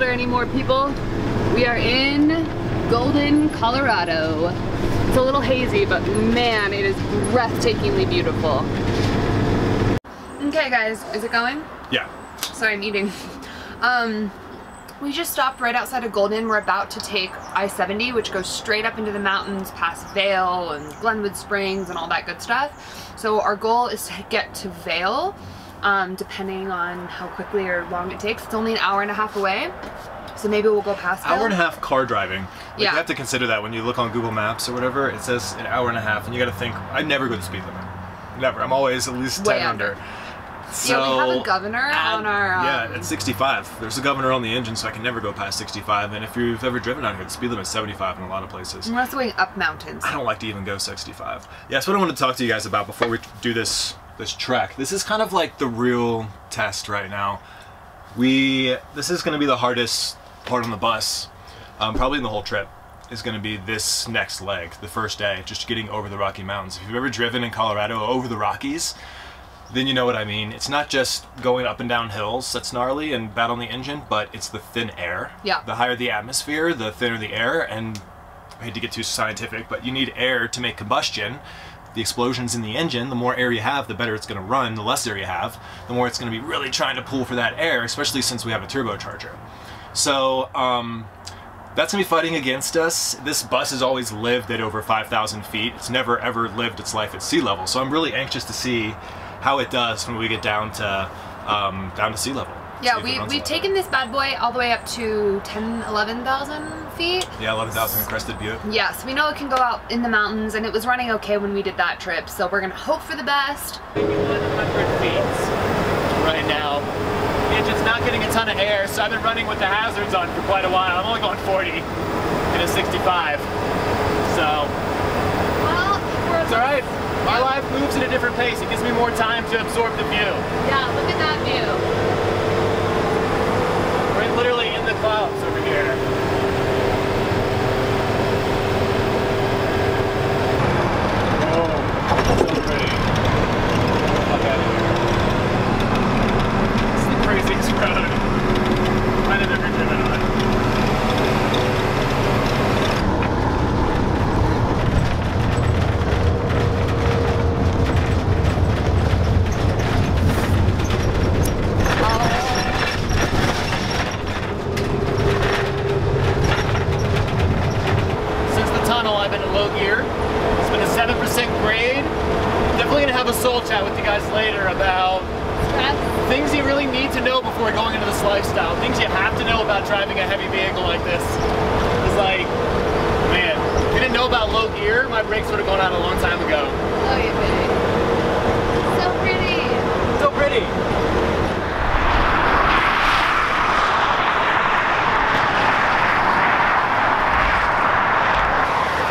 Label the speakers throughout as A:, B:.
A: weather anymore, people. We are in Golden, Colorado. It's a little hazy, but man, it is breathtakingly beautiful. Okay guys, is it going?
B: Yeah.
A: Sorry, I'm eating. We just stopped right outside of Golden. We're about to take I-70, which goes straight up into the mountains past Vail and Glenwood Springs and all that good stuff. So our goal is to get to Vail, depending on how quickly or long it takes. It's only an hour and a half away. So maybe we'll go past Vail.
B: Hour and a half car driving. Like,
A: yeah.
B: You have to consider that when you look on Google Maps or whatever, it says an hour and a half, and you gotta think, I never go the speed limit. Never. I'm always at least 10 under. So,
A: yeah, we have a governor on our...
B: yeah, it's 65. There's a governor on the engine, so I can never go past 65. And if you've ever driven out here, the speed limit is 75 in a lot of places.
A: We're also going up mountains.
B: I don't like to even go 65. Yeah, that's what I want to talk to you guys about before we do this trek. This is kind of like the real test right now. This is going to be the hardest part on the bus, probably in the whole trip, is going to be this next leg, the first day, just getting over the Rocky Mountains. If you've ever driven in Colorado over the Rockies, then you know what I mean. It's not just going up and down hills that's gnarly and bad on the engine, but it's the thin air. Yeah. The higher the atmosphere, the thinner the air, and I hate to get too scientific, but you need air to make combustion. The explosions in the engine, the more air you have, the better it's going to run. The less air you have, the more it's going to be really trying to pull for that air, especially since we have a turbocharger. So that's going to be fighting against us. This bus has always lived at over 5,000 feet. It's never ever lived its life at sea level. So I'm really anxious to see how it does when we get down to sea level.
A: Yeah, we've taken this bad boy all the way up to 11,000 feet. Yeah,
B: 11,000 in Crested Butte.
A: Yeah, so we know it can go out in the mountains, and it was running okay when we did that trip, so we're gonna hope for the best.
C: Maybe 100 feet right now. The engine's not getting a ton of air, so I've been running with the hazards on for quite a while. I'm only going 40 in a 65, so. Well, it's all right. My life moves at a different pace. It gives me more time to absorb the view.
A: Yeah, look at that view.
C: We're literally in the clouds over here. Oh, so pretty. Look at it. It's the craziest road I've ever driven on. Soul chat with you guys later about things you really need to know before going into this lifestyle. Things you have to know about driving a heavy vehicle like this. It's like, man, if you didn't know about low gear, my brakes would have gone out a long time ago.
A: Oh, you're kidding. So pretty.
C: So pretty.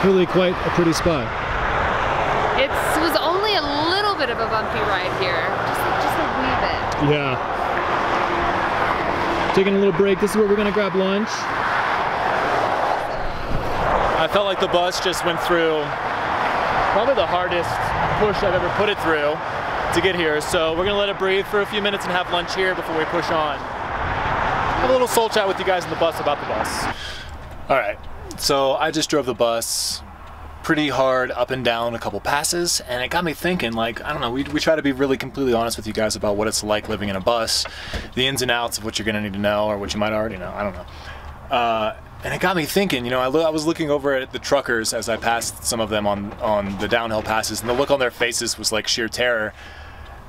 D: Really quite a pretty spot.
A: It was only a little bit of a bumpy ride here, just a wee bit.
D: Yeah. Taking a little break. This is where we're gonna grab lunch.
C: I felt like the bus just went through probably the hardest push I've ever put it through to get here. So we're gonna let it breathe for a few minutes and have lunch here before we push on. Have a little soul chat with you guys in the bus about the bus. All right, so I just drove the bus pretty hard up and down a couple passes, and it got me thinking, like, I don't know, we try to be really completely honest with you guys about what it's like living in a bus, the ins and outs of what you're gonna need to know or what you might already know, I don't know. And it got me thinking, you know, I was looking over at the truckers as I passed some of them on the downhill passes, and the look on their faces was like sheer terror,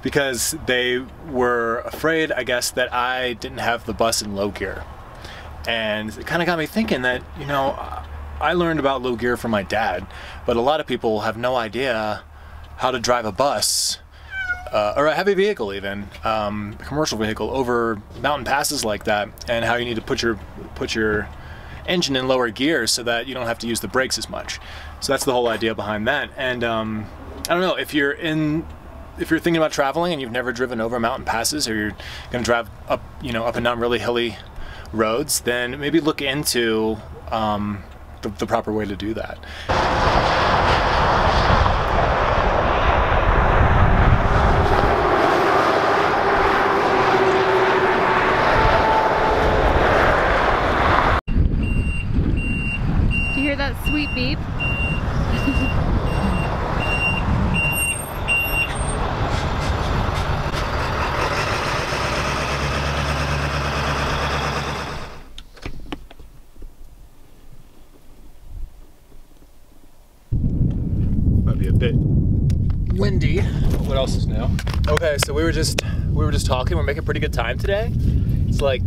C: because they were afraid, I guess, that I didn't have the bus in low gear. And it kind of got me thinking that, you know, I learned about low gear from my dad, but a lot of people have no idea how to drive a bus, or a heavy vehicle even, a commercial vehicle, over mountain passes like that, and how you need to put your engine in lower gear so that you don't have to use the brakes as much. So that's the whole idea behind that. And I don't know, if you're thinking about traveling and you've never driven over mountain passes, or you're going to drive up, you know, up and down really hilly roads, then maybe look into the proper way to do that. Okay, so we were just talking. We're making pretty good time today. It's like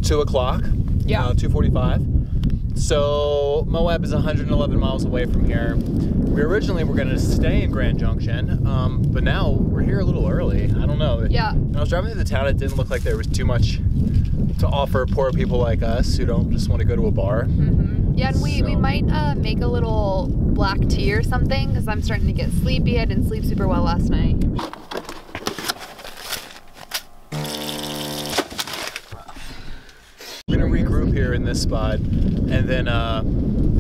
C: 2 o'clock.
A: Yeah.
C: 2:45. So Moab is 111 miles away from here. We originally were gonna stay in Grand Junction, but now we're here a little early. I don't know.
A: Yeah.
C: When I was driving through the town, it didn't look like there was too much to offer poor people like us who don't just want to go to a bar.
A: Mm-hmm. Yeah, and we might make a little black tea or something because I'm starting to get sleepy. I didn't sleep super well last night.
C: We're gonna regroup here in this spot, and then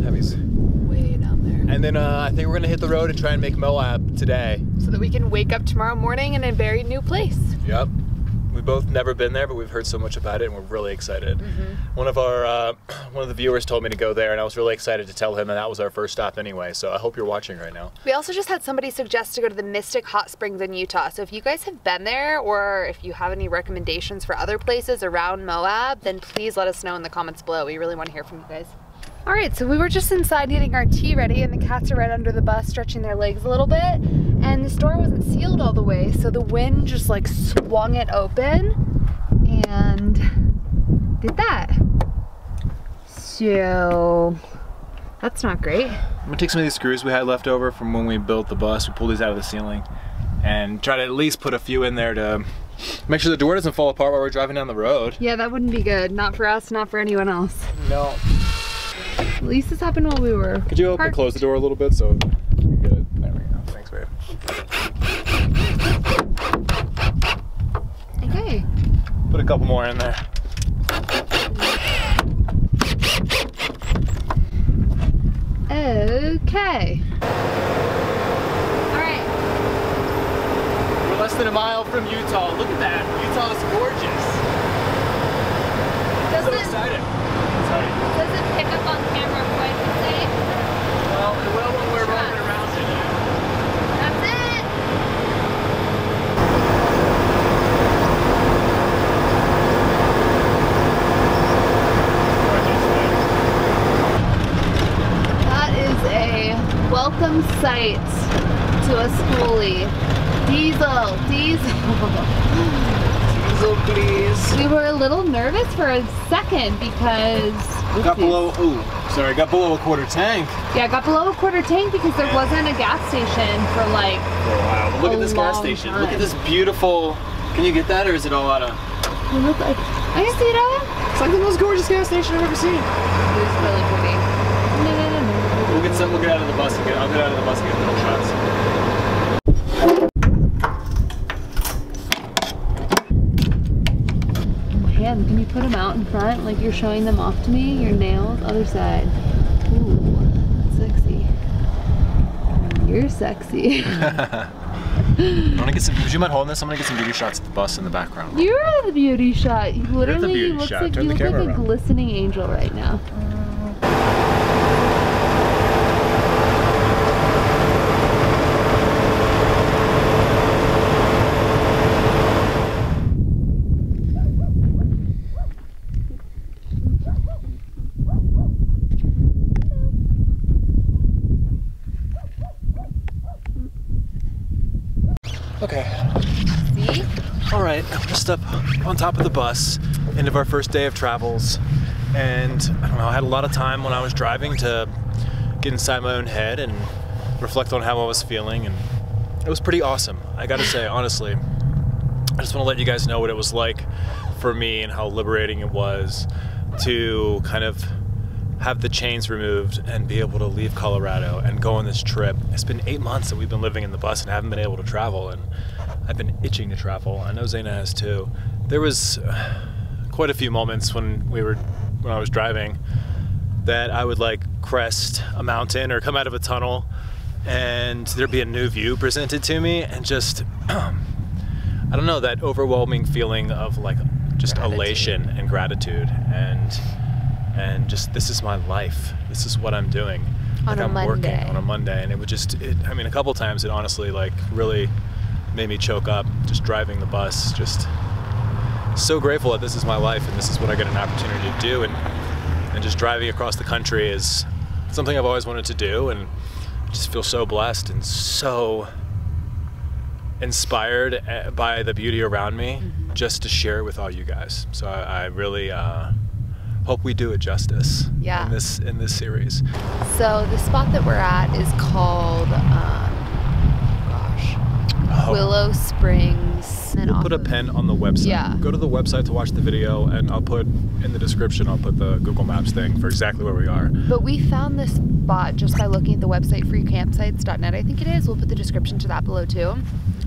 C: Heavy's
A: Way down there.
C: and then I think we're gonna hit the road and try and make Moab today.
A: So that we can wake up tomorrow morning in a very new place.
C: Yep. We've both never been there, but we've heard so much about it, and we're really excited.
A: Mm-hmm.
C: One of the viewers told me to go there, and I was really excited to tell him that was our first stop anyway. So I hope you're watching right now.
A: We also just had somebody suggest to go to the Mystic Hot Springs in Utah. So if you guys have been there, or if you have any recommendations for other places around Moab, then please let us know in the comments below. We really want to hear from you guys. All right, so we were just inside getting our tea ready, and the cats are right under the bus stretching their legs a little bit, and this door wasn't sealed all the way, so the wind just like swung it open and did that. So that's not great.
C: I'm gonna take some of these screws we had left over from when we built the bus. We pulled these out of the ceiling and try to at least put a few in there to make sure the door doesn't fall apart while we're driving down the road.
A: Yeah, that wouldn't be good. Not for us, not for anyone else.
C: No.
A: At least this happened while we were
C: Could you open and close the door a little bit so we can get it? There we go. Thanks, babe.
A: Okay.
C: Put a couple more in there.
A: Okay. All right.
C: We're less than a mile from Utah. Look at that. Utah is gorgeous. I'm so excited. Sorry.
A: Does it pick up on camera quite the same?
C: Well, it will when we're rolling around in it.
A: That's it. That is a welcome sight to a schoolie. Diesel, diesel.
C: Diesel, please.
A: We were a little nervous for a second because
C: Got below a quarter tank.
A: Yeah, got below a quarter tank because there wasn't a gas station for like
C: For a while. But look at this gas station. Look at this beautiful. Can you get that, or is it all out of?
A: It looked like, I can see it all.
C: It's like the most gorgeous gas station I've ever seen.
A: It was really pretty.
C: We'll get some. We'll get out of the bus and get. I'll get out of the bus and get little shots.
A: Yeah, can you put them out in front like you're showing them off to me? Your nails, other side. Ooh, that's sexy. You're sexy.
C: I want to get some. Would you mind holding this? I'm gonna get some beauty shots of the bus in the background.
A: You're the beauty shot. You literally
C: beauty
A: looks
C: shot.
A: like
C: Turn
A: you
C: the
A: look like
C: camera
A: a
C: around.
A: glistening angel right now.
C: Okay.
A: See?
C: All right. I'm just up on top of the bus. End of our first day of travels, and I don't know. I had a lot of time when I was driving to get inside my own head and reflect on how I was feeling, and it was pretty awesome. I gotta say, honestly, I just want to let you guys know what it was like for me and how liberating it was to kind of have the chains removed and be able to leave Colorado and go on this trip. It's been 8 months that we've been living in the bus and haven't been able to travel, and I've been itching to travel. I know Zaina has too. There was quite a few moments when I was driving that I would like crest a mountain or come out of a tunnel and there'd be a new view presented to me, and just I don't know, that overwhelming feeling of like just elation and gratitude, and just, this is my life. This is what I'm doing.
A: On a
C: I'm
A: Monday.
C: working on a Monday, and it would just, I mean, a couple times it honestly like really made me choke up just driving the bus. Just so grateful that this is my life and this is what I get an opportunity to do, and just driving across the country is something I've always wanted to do, and I just feel so blessed and so
B: inspired by the beauty around me, just to share it with all you guys. So I really hope we do it justice in this series.
A: So the spot that we're at is called Willow Springs.
B: We'll put a pin on the website.
A: Yeah.
B: Go to the website to watch the video, and I'll put in the description, I'll put the Google Maps thing for exactly where we are.
A: But we found this spot just by looking at the website, freecampsites.net, I think it is. We'll put the description to that below too.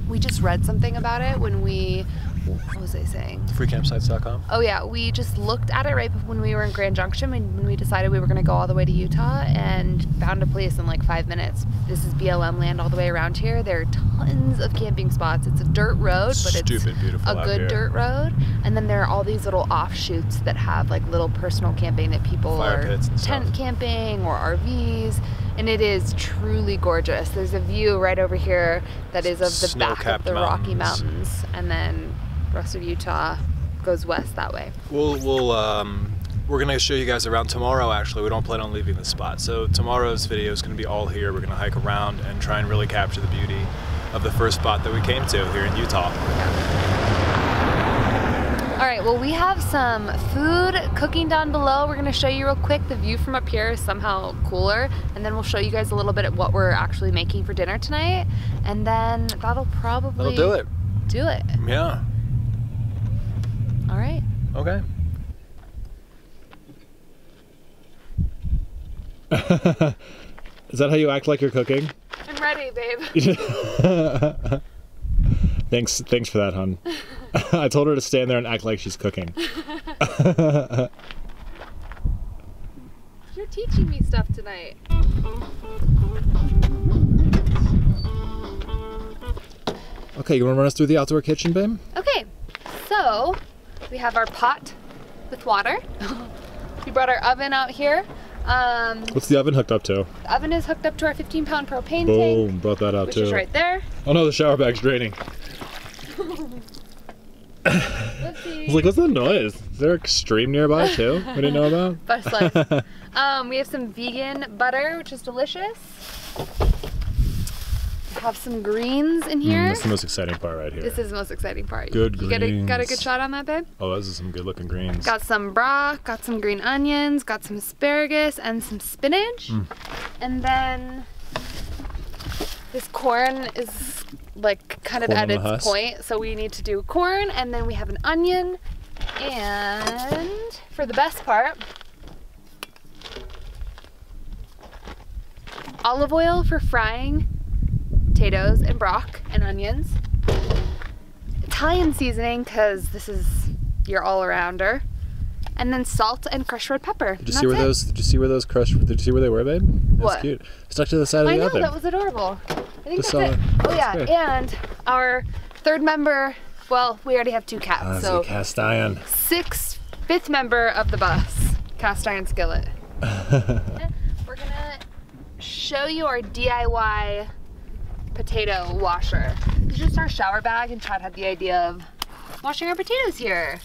A: We just read something about it when we, what was I saying?
B: Freecampsites.com?
A: Oh yeah, we just looked at it right when we were in Grand Junction when we decided we were going to go all the way to Utah, and found a place in like 5 minutes. This is BLM land all the way around here. There are tons of camping spots. It's a dirt road, but it's
B: beautiful
A: a good dirt road. And then there are all these little offshoots that have like little personal camping that people are tent camping or RVs. And it is truly gorgeous. There's a view right over here that is of the back of the Rocky Mountains, and then the rest of Utah goes west that way.
B: We're gonna show you guys around tomorrow. Actually, we don't plan on leaving this spot, so tomorrow's video is gonna be all here. We're gonna hike around and try and really capture the beauty of the first spot that we came to here in Utah.
A: All right, well, we have some food cooking down below. We're gonna show you real quick. The view from up here is somehow cooler, and then we'll show you guys a little bit of what we're actually making for dinner tonight, and then that'll probably
B: do it. Yeah.
A: All right.
B: Okay.
D: Is that how you act like you're cooking?
A: I'm ready, babe.
D: Thanks for that, hon. I told her to stand there and act like she's cooking.
A: You're teaching me stuff tonight.
D: Okay, you want to run us through the outdoor kitchen, babe?
A: Okay, so we have our pot with water. We brought our oven out here.
D: What's the oven hooked up to?
A: The oven is hooked up to our 15-pound propane
D: Boom,
A: tank.
D: brought that out
A: which
D: too.
A: Which is right there.
D: Oh no, the shower bag's draining. I was like, what's that noise? Is there extreme nearby too? We didn't know about?
A: Butter slice. We have some vegan butter, which is delicious. We have some greens in here.
D: That's the most exciting part right here.
A: This is the most exciting part.
D: Good
A: you
D: greens.
A: Got a good shot on that, babe?
D: Oh, those are some good looking greens.
A: Got some broth, got some green onions, got some asparagus and some spinach. And then this corn is like kind of at its point, so we need to do corn, and then we have an onion, and for the best part, olive oil for frying potatoes and brock and onions, Italian seasoning because this is your all-arounder, and then salt and crushed red pepper.
D: Did you see where those? Did you see where those crushed? Did you see where they were, babe? That's
A: what?
D: Cute. Stuck to the side of the oven.
A: I know, that was adorable. I think
D: Just
A: that's it. Oh yeah,
D: great.
A: and our third member. Well, we already have 2 cats, so
D: cast iron.
A: fifth member of the bus, cast iron skillet. We're gonna show you our DIY potato washer. It's just our shower bag, and Chad had the idea of washing our potatoes here.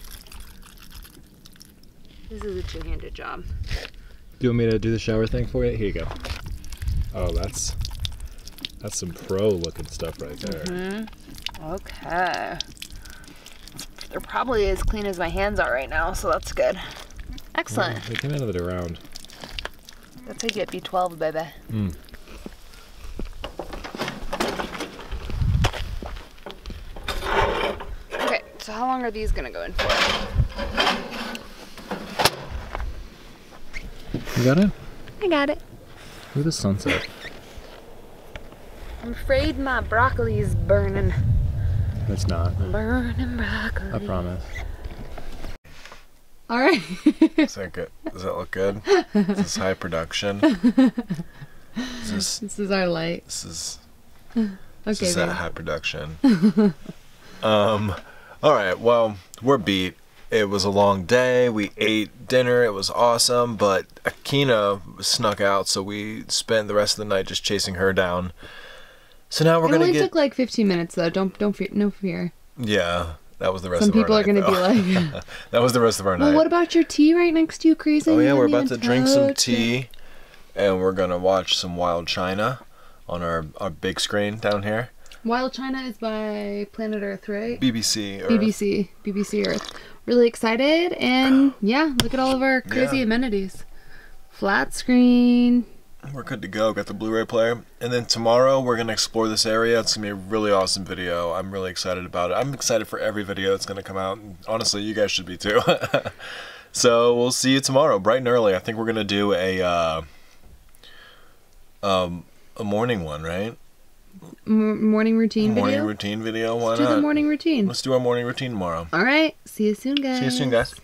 A: This is a two-handed job.
D: Do you want me to do the shower thing for you? Here you go. Oh, that's some pro-looking stuff right there.
A: Okay. They're probably as clean as my hands are right now, so that's good. Excellent.
D: Well, they came out of it around.
A: That's how you get B12, baby. Okay, so how long are these gonna go in for?
D: You got it?
A: I got it.
D: Look at the sunset.
A: I'm afraid my broccoli's burning.
D: It's not.
A: Burning broccoli.
D: I promise.
A: All right.
B: Does that look good? Is this high production?
A: This is our light.
B: This is
A: Okay,
B: that high production. All right, well, we're beat. It was a long day. We ate dinner. It was awesome, but Akina snuck out, so we spent the rest of the night just chasing her down. So now we're gonna
A: It only took like 15 minutes, though. Don't fear. No fear.
B: Yeah, that was the rest
A: Some
B: of our night.
A: Some people are gonna be like.
B: That was the rest of our night.
A: Well, what about your tea right next to you, crazy?
B: Oh yeah, we're about to drink some tea, and we're gonna watch some Wild China on our big screen down here.
A: Wild China is by Planet Earth, right?
B: BBC Earth.
A: BBC Earth. Really excited, and yeah, look at all of our crazy amenities. Flat screen.
B: We're good to go. Got the Blu-ray player. And then tomorrow we're going to explore this area. It's going to be a really awesome video. I'm really excited about it. I'm excited for every video that's going to come out. And honestly, you guys should be too. So we'll see you tomorrow, bright and early. I think we're going to do a morning one, right?
A: Morning routine video?
B: Morning routine video. Why
A: Let's
B: not?
A: do the morning routine.
B: Let's do our morning routine tomorrow.
A: All right. See you soon, guys.
B: See you soon, guys.